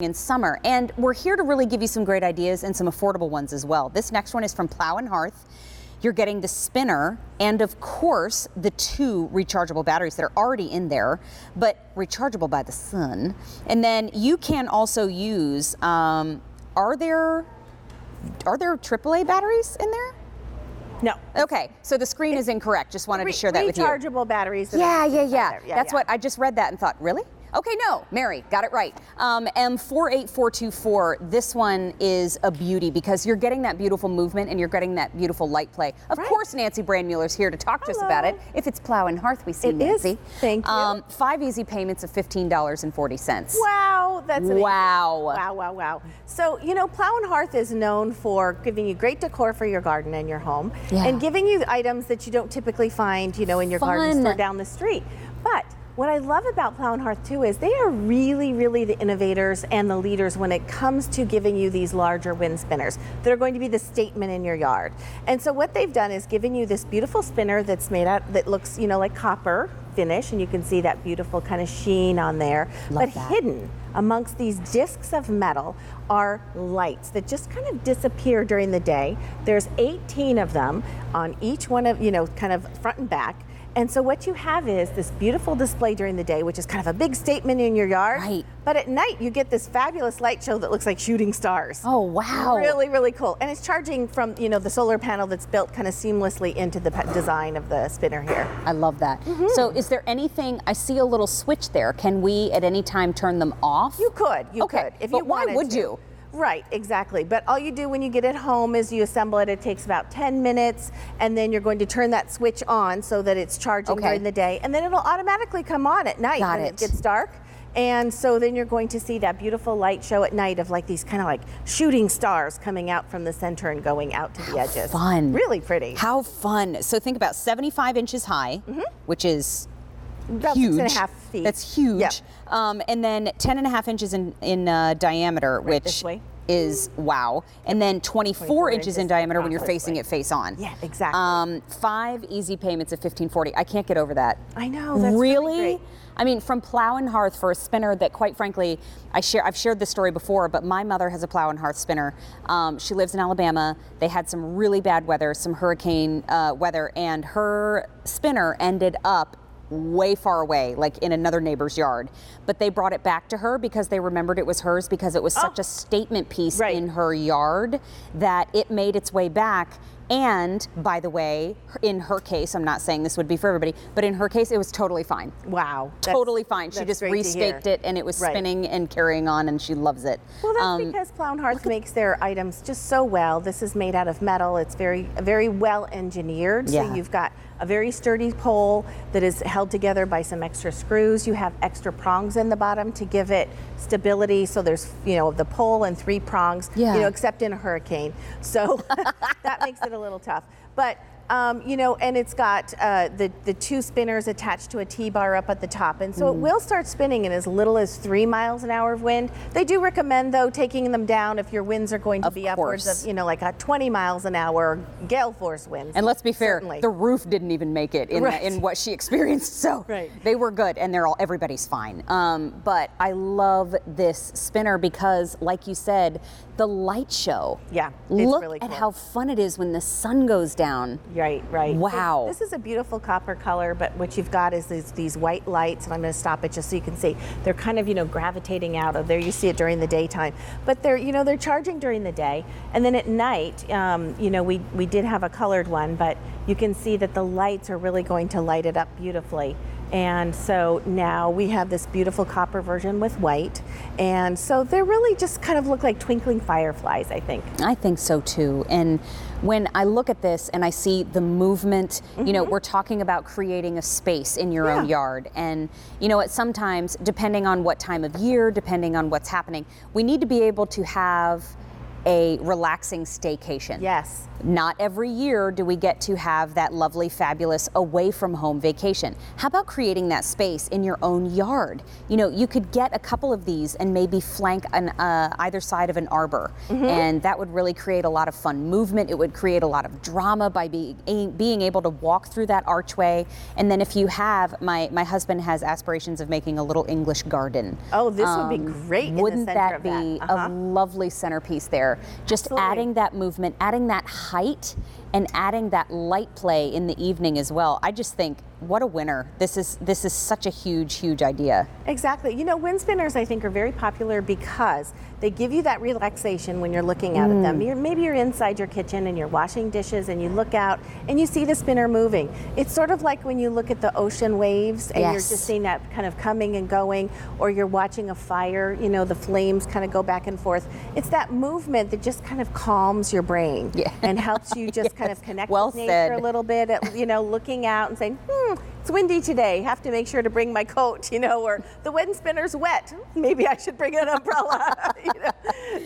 in summer, and we're here to really give you some great ideas and some affordable ones as well. This next one is from Plow Hearth. You're getting the spinner and of course the 2 rechargeable batteries that are already in there, but rechargeable by the sun. And then you can also use, are there AAA batteries in there? No. Okay, so the screen is incorrect. Just wanted to share that with you. Rechargeable batteries. Yeah. That's what I just read that and thought, really? Okay, no, Mary, got it right. M48424, this one is a beauty because you're getting that beautiful movement and you're getting that beautiful light play. Of course, Nancy Brandmuller's here to talk to us about it. If it's Plow Hearth, we see Nancy. It is. Thank you. 5 easy payments of $15.40. Wow, that's amazing. Wow. Wow. So, you know, Plow Hearth is known for giving you great decor for your garden and your home and giving you items that you don't typically find, you know, in your garden store down the street. But what I love about Plow Hearth too is they are really the innovators and the leaders when it comes to giving you these larger wind spinners that are going to be the statement in your yard. And so what they've done is given you this beautiful spinner that's made out, that looks, you know, like copper finish, and you can see that beautiful kind of sheen on there. But hidden amongst these discs of metal are lights that just kind of disappear during the day. There's 18 of them on each one of, you know, kind of front and back. And so what you have is this beautiful display during the day, which is kind of a big statement in your yard. Right. But at night, you get this fabulous light show that looks like shooting stars. Oh, wow. Really cool. And it's charging from, you know, the solar panel that's built kind of seamlessly into the design of the spinner here. I love that. So is there anything, I see a little switch there. Can we at any time turn them off? You could. You could. If you why would you? Right, exactly. But all you do when you get it home is you assemble it. It takes about 10 minutes, and then you're going to turn that switch on so that it's charging during the day, and then it'll automatically come on at night when it gets dark. And so then you're going to see that beautiful light show at night of like these kind of like shooting stars coming out from the center and going out to the edges. Fun. Really pretty. How fun. So think about 75 inches high, which is about huge. 6.5 feet. That's huge. Yep. And then 10.5 inches in diameter, which is wow. And then 24 inches in diameter when you're facing it face on. Yeah, exactly. 5 easy payments of $15.40. I can't get over that. I know. That's really great. I mean, from Plow Hearth for a spinner that, quite frankly, I've shared this story before, but my mother has a Plow Hearth spinner. She lives in Alabama. They had some really bad weather, some hurricane weather, and her spinner ended up way far away, like in another neighbor's yard. But they brought it back to her because they remembered it was hers because it was such a statement piece in her yard that it made its way back. And by the way, in her case, I'm not saying this would be for everybody, but in her case, it was totally fine. Wow. Totally fine. She just restaked it and it was spinning and carrying on, and she loves it. Well, that's because Plow Hearth makes their items just so well. This is made out of metal. It's very well engineered. So you've got a very sturdy pole that is held together by some extra screws. You have extra prongs in the bottom to give it stability. So there's, you know, the pole and 3 prongs, you know, except in a hurricane. So that makes it a little tough. But you know, and it's got the 2 spinners attached to a T-bar up at the top. And so it will start spinning in as little as 3 miles an hour of wind. They do recommend, though, taking them down if your winds are going to be upwards of, you know, like a 20 miles an hour gale force winds. And let's be fair, the roof didn't even make it in what she experienced. So they were good, and everybody's fine. But I love this spinner because, like you said, the light show. Yeah, look really cool. At how fun it is when the sun goes down. Right. Wow. This is a beautiful copper color, but what you've got is these white lights, and I'm going to stop it just so you can see. They're kind of, you know, gravitating out of there. You see it during the daytime, but they're, you know, they're charging during the day, and then at night, you know, we did have a colored one, but you can see that the lights are really going to light it up beautifully. And so now we have this beautiful copper version with white. And so they really just kind of look like twinkling fireflies, I think. I think so too. And when I look at this and I see the movement, you know, we're talking about creating a space in your own yard. And, you know, sometimes, depending on what time of year, depending on what's happening, we need to be able to have a relaxing staycation. Yes. Not every year do we get to have that lovely, fabulous away from home vacation. How about creating that space in your own yard? You know, you could get a couple of these and maybe flank on either side of an arbor. And that would really create a lot of fun movement. It would create a lot of drama by being able to walk through that archway. And then if you have, my husband has aspirations of making a little English garden. Oh, this would be great. Wouldn't in the center that be a lovely centerpiece there? Just Absolutely. adding that movement, adding that height, and adding that light play in the evening as well. I just think, what a winner. This is such a huge idea. Exactly. You know, wind spinners I think are very popular because they give you that relaxation when you're looking out at them. Maybe you're inside your kitchen and you're washing dishes and you look out and you see the spinner moving. It's sort of like when you look at the ocean waves and you're just seeing that kind of coming and going, or you're watching a fire, you know, the flames kind of go back and forth. It's that movement that just kind of calms your brain and helps you just kind of connect with nature a little bit, you know, looking out and saying, it's windy today, have to make sure to bring my coat, you know, or the wind spinner's wet, maybe I should bring an umbrella. You know?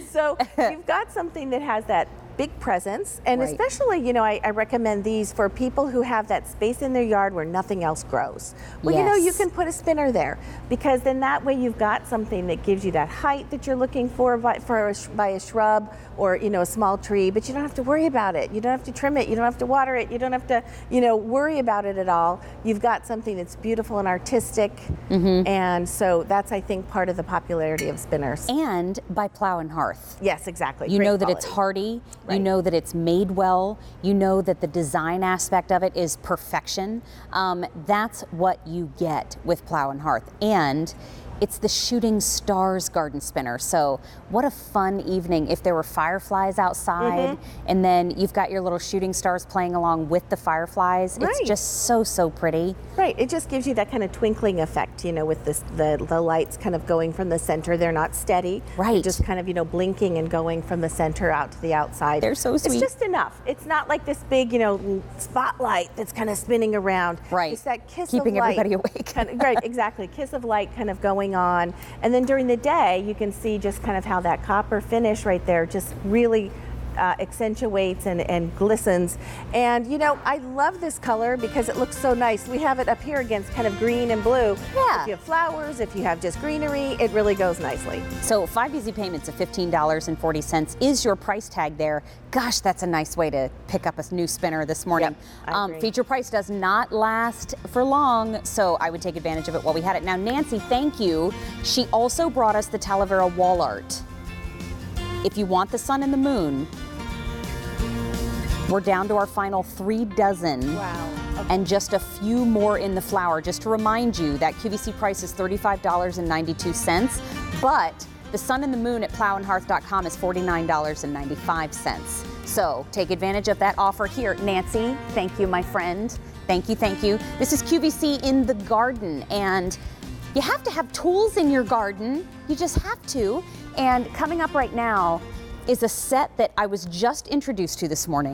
So you've got something that has that big presence, and especially, you know, I recommend these for people who have that space in their yard where nothing else grows. Well, you know, you can put a spinner there, because then that way you've got something that gives you that height that you're looking for by a shrub or, you know, a small tree, but you don't have to worry about it. You don't have to trim it. You don't have to water it. You don't have to, you know, worry about it at all. You've got something that's beautiful and artistic, and so that's, I think, part of the popularity of spinners. And by Plow Hearth. Yes, exactly. You Great know that quality. it's hardy. You know that it's made well. You know that the design aspect of it is perfection. That's what you get with Plow Hearth. And it's the shooting stars garden spinner. So what a fun evening if there were fireflies outside, and then you've got your little shooting stars playing along with the fireflies. It's just so pretty. Right, it just gives you that kind of twinkling effect, you know, with the lights kind of going from the center. They're not steady. Right. They're just kind of, you know, blinking and going from the center out to the outside. They're so sweet. It's just enough. It's not like this big, you know, spotlight that's kind of spinning around. Right. It's that kiss keeping of light. everybody awake. Right, exactly. Kiss of light kind of going on. And then during the day, you can see just kind of how that copper finish right there just really accentuates and glistens. And you know, I love this color because it looks so nice. We have it up here against kind of green and blue. Yeah. If you have flowers, if you have just greenery, it really goes nicely. So 5 easy payments of $15.40 is your price tag there. Gosh, that's a nice way to pick up a new spinner this morning. I agree. Feature price does not last for long, so I would take advantage of it while we had it. Now, Nancy, thank you. She also brought us the Talavera wall art. If you want the sun and the moon, we're down to our final 3 dozen. Wow. Okay. And just a few more in the flower. Just to remind you, that QVC price is $35.92, but the sun and the moon at plowandhearth.com is $49.95. So take advantage of that offer here. Nancy, thank you, my friend. Thank you, thank you. This is QVC in the garden, and you have to have tools in your garden. You just have to. And coming up right now is a set that I was just introduced to this morning.